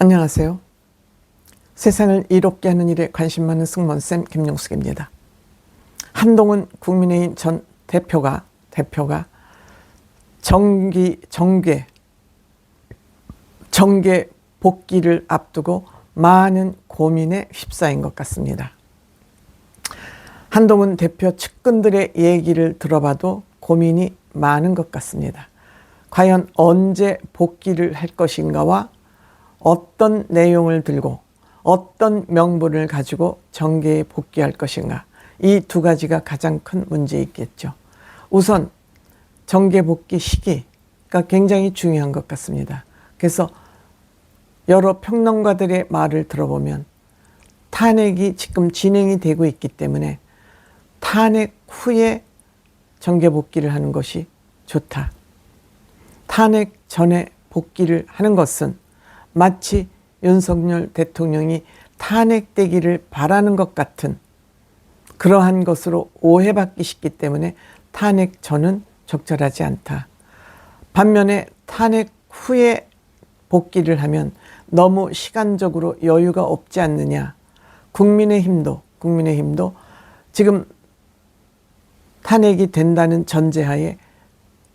안녕하세요. 세상을 이롭게 하는 일에 관심 많은 승무원쌤 김용숙입니다. 한동훈 국민의힘 전 대표가 정계 복귀를 앞두고 많은 고민에 휩싸인 것 같습니다. 한동훈 대표 측근들의 얘기를 들어봐도 고민이 많은 것 같습니다. 과연 언제 복귀를 할 것인가와 어떤 내용을 들고 어떤 명분을 가지고 정계에 복귀할 것인가, 이 두 가지가 가장 큰 문제이겠죠. 우선 정계 복귀 시기가 굉장히 중요한 것 같습니다. 그래서 여러 평론가들의 말을 들어보면 탄핵이 지금 진행이 되고 있기 때문에 탄핵 후에 정계 복귀를 하는 것이 좋다. 탄핵 전에 복귀를 하는 것은 마치 윤석열 대통령이 탄핵되기를 바라는 것 같은 그러한 것으로 오해받기 쉽기 때문에 탄핵 전은 적절하지 않다. 반면에 탄핵 후에 복귀를 하면 너무 시간적으로 여유가 없지 않느냐. 국민의힘도 지금 탄핵이 된다는 전제하에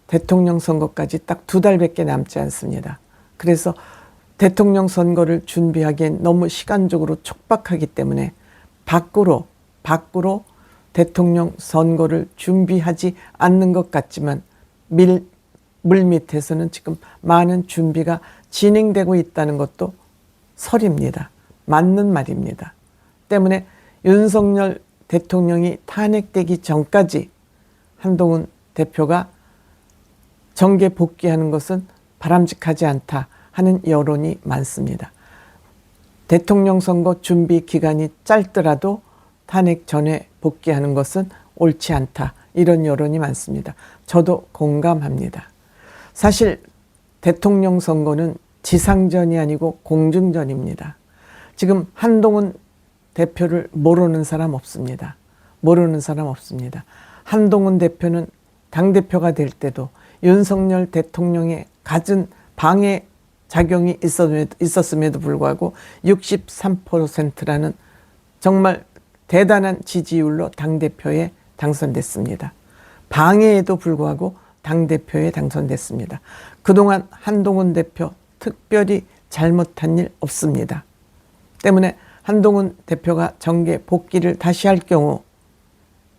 대통령 선거까지 딱 2달밖에 남지 않습니다. 그래서 대통령 선거를 준비하기엔 너무 시간적으로 촉박하기 때문에 밖으로 대통령 선거를 준비하지 않는 것 같지만 물밑에서는 지금 많은 준비가 진행되고 있다는 것도 설입니다. 맞는 말입니다. 때문에 윤석열 대통령이 탄핵되기 전까지 한동훈 대표가 정계 복귀하는 것은 바람직하지 않다 하는 여론이 많습니다. 대통령 선거 준비 기간이 짧더라도 탄핵 전에 복귀하는 것은 옳지 않다. 이런 여론이 많습니다. 저도 공감합니다. 사실 대통령 선거는 지상전이 아니고 공중전입니다. 지금 한동훈 대표를 모르는 사람 없습니다. 한동훈 대표는 당대표가 될 때도 윤석열 대통령의 갖은 방해 작용이 있었음에도 불구하고 63%라는 정말 대단한 지지율로 당대표에 당선됐습니다. 방해에도 불구하고 당대표에 당선됐습니다. 그동안 한동훈 대표 특별히 잘못한 일 없습니다. 때문에 한동훈 대표가 정계 복귀를 다시 할 경우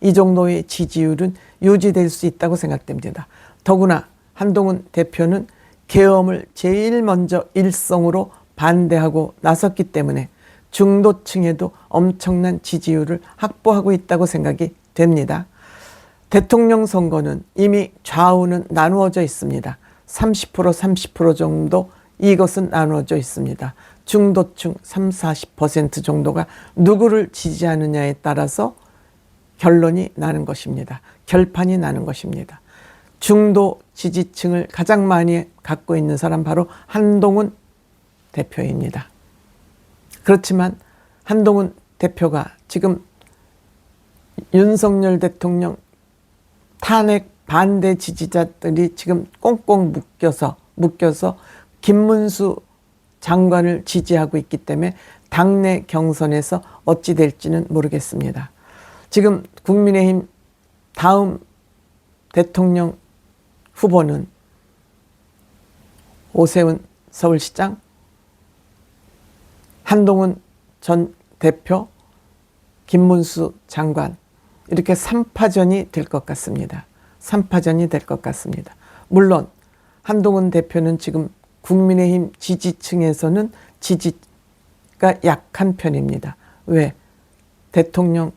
이 정도의 지지율은 유지될 수 있다고 생각됩니다. 더구나 한동훈 대표는 계엄을 제일 먼저 일성으로 반대하고 나섰기 때문에 중도층에도 엄청난 지지율을 확보하고 있다고 생각이 됩니다. 대통령 선거는 이미 좌우는 나누어져 있습니다. 30% 정도 이것은 나누어져 있습니다. 중도층 30-40% 정도가 누구를 지지하느냐에 따라서 결론이 나는 것입니다. 결판이 나는 것입니다. 중도 지지층을 가장 많이 갖고 있는 사람 바로 한동훈 대표입니다. 그렇지만 한동훈 대표가 지금 윤석열 대통령 탄핵 반대 지지자들이 지금 꽁꽁 묶여서 김문수 장관을 지지하고 있기 때문에 당내 경선에서 어찌 될지는 모르겠습니다. 지금 국민의힘 다음 대통령 후보는 오세훈 서울시장, 한동훈 전 대표, 김문수 장관, 이렇게 3파전이 될 것 같습니다. 물론 한동훈 대표는 지금 국민의힘 지지층에서는 지지가 약한 편입니다. 왜? 대통령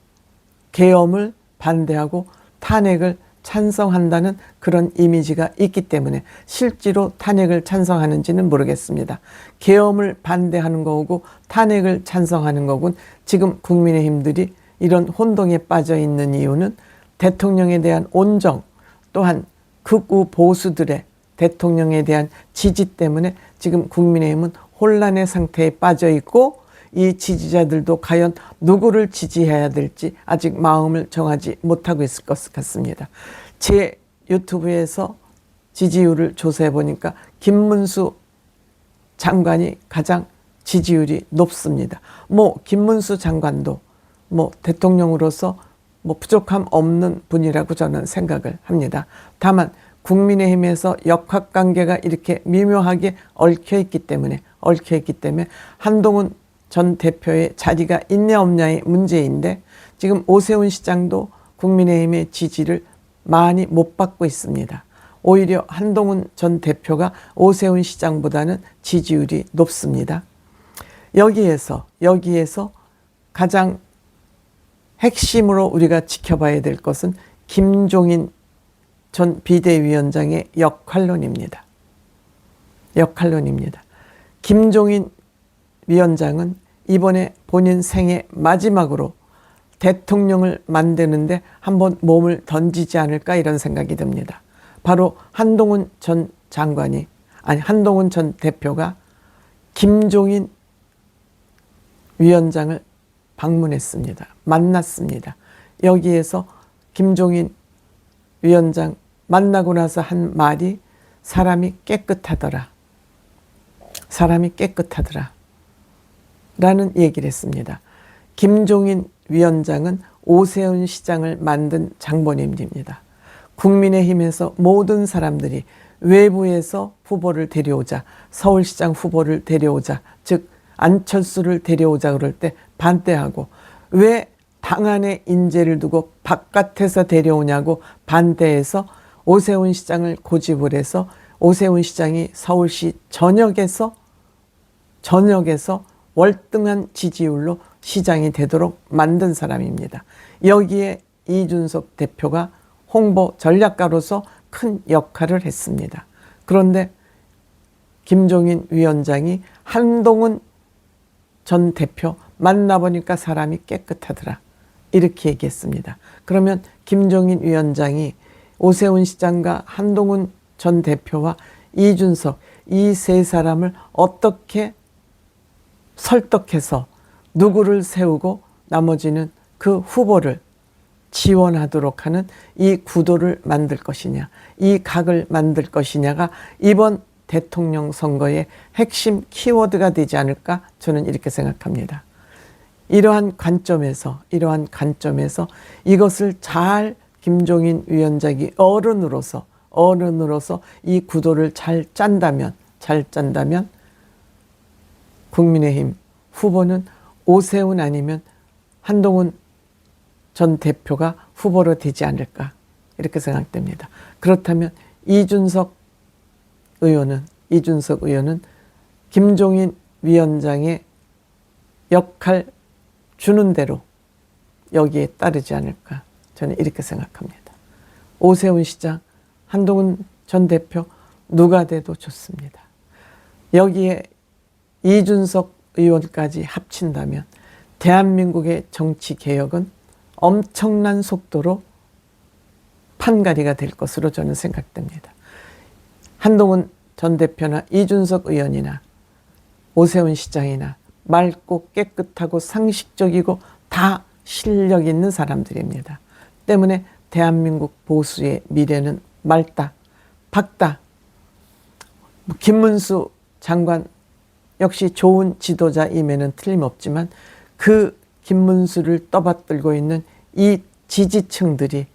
계엄을 반대하고 탄핵을 찬성한다는 그런 이미지가 있기 때문에 실제로 탄핵을 찬성하는지는 모르겠습니다. 계엄을 반대하는 거고 탄핵을 찬성하는 거군 지금 국민의힘들이 이런 혼동에 빠져 있는 이유는 대통령에 대한 온정 또한 극우 보수들의 대통령에 대한 지지 때문에 지금 국민의힘은 혼란의 상태에 빠져 있고 이 지지자들도 과연 누구를 지지해야 될지 아직 마음을 정하지 못하고 있을 것 같습니다. 제 유튜브에서 지지율을 조사해 보니까 김문수 장관이 가장 지지율이 높습니다. 김문수 장관도 대통령으로서 부족함 없는 분이라고 저는 생각을 합니다. 다만 국민의힘에서 역학관계가 이렇게 미묘하게 얽혀있기 때문에 한동훈 전 대표의 자리가 있냐 없냐의 문제인데, 지금 오세훈 시장도 국민의힘의 지지를 많이 못 받고 있습니다. 오히려 한동훈 전 대표가 오세훈 시장보다는 지지율이 높습니다. 여기에서 가장 핵심으로 우리가 지켜봐야 될 것은 김종인 전 비대위원장의 역할론입니다. 김종인 위원장은 이번에 본인 생애 마지막으로 대통령을 만드는데 한번 몸을 던지지 않을까, 이런 생각이 듭니다. 바로 한동훈 전 대표가 김종인 위원장을 방문했습니다. 만났습니다. 여기에서 김종인 위원장 만나고 나서 한 말이 사람이 깨끗하더라 라는 얘기를 했습니다. 김종인 위원장은 오세훈 시장을 만든 장본인입니다. 국민의힘에서 모든 사람들이 외부에서 후보를 데려오자, 서울시장 후보를 데려오자, 즉 안철수를 데려오자 그럴 때 반대하고, 왜 당 안에 인재를 두고 바깥에서 데려오냐고 반대해서 오세훈 시장을 고집을 해서 오세훈 시장이 서울시 전역에서 월등한 지지율로 시장이 되도록 만든 사람입니다. 여기에 이준석 대표가 홍보 전략가로서 큰 역할을 했습니다. 그런데 김종인 위원장이 한동훈 전 대표 만나보니까 사람이 깨끗하더라, 이렇게 얘기했습니다. 그러면 김종인 위원장이 오세훈 시장과 한동훈 전 대표와 이준석, 이 세 사람을 어떻게 설득해서 누구를 세우고 나머지는 그 후보를 지원하도록 하는 이 구도를 만들 것이냐, 이 각을 만들 것이냐가 이번 대통령 선거의 핵심 키워드가 되지 않을까, 저는 이렇게 생각합니다. 이러한 관점에서 이것을 잘 김종인 위원장이 어른으로서 이 구도를 잘 짠다면 국민의힘 후보는 오세훈 아니면 한동훈 전 대표가 후보로 되지 않을까, 이렇게 생각됩니다. 그렇다면 이준석 의원은 김종인 위원장의 역할 주는 대로 여기에 따르지 않을까, 저는 이렇게 생각합니다. 오세훈 시장, 한동훈 전 대표 누가 돼도 좋습니다. 여기에 이준석 의원까지 합친다면 대한민국의 정치 개혁은 엄청난 속도로 판가리가 될 것으로 저는 생각됩니다. 한동훈 전 대표나 이준석 의원이나 오세훈 시장이나 맑고 깨끗하고 상식적이고 다 실력 있는 사람들입니다. 때문에 대한민국 보수의 미래는 맑다, 밝다. 김문수 장관 역시 좋은 지도자임에는 틀림없지만 그 김문수를 떠받들고 있는 이 지지층들이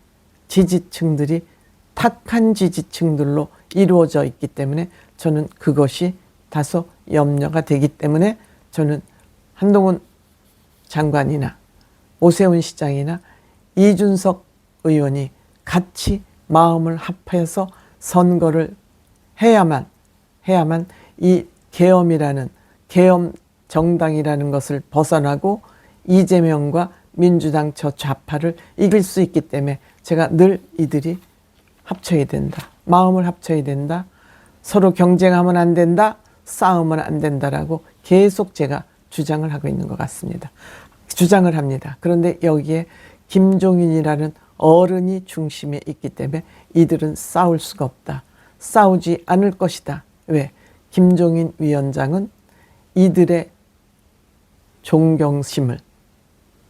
탁한 지지층들로 이루어져 있기 때문에 저는 그것이 다소 염려가 되기 때문에 저는 한동훈 장관이나 오세훈 시장이나 이준석 의원이 같이 마음을 합해서 선거를 해야만 이 계엄 정당이라는 것을 벗어나고 이재명과 민주당 저 좌파를 이길 수 있기 때문에 제가 늘 이들이 합쳐야 된다. 마음을 합쳐야 된다. 서로 경쟁하면 안 된다. 싸우면 안 된다라고 계속 제가 주장을 하고 있는 것 같습니다. 주장을 합니다. 그런데 여기에 김종인이라는 어른이 중심에 있기 때문에 이들은 싸울 수가 없다. 싸우지 않을 것이다. 왜? 김종인 위원장은 이들의 존경심을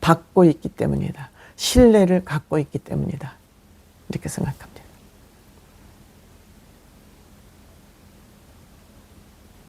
받고 있기 때문이다. 신뢰를 갖고 있기 때문이다. 이렇게 생각합니다.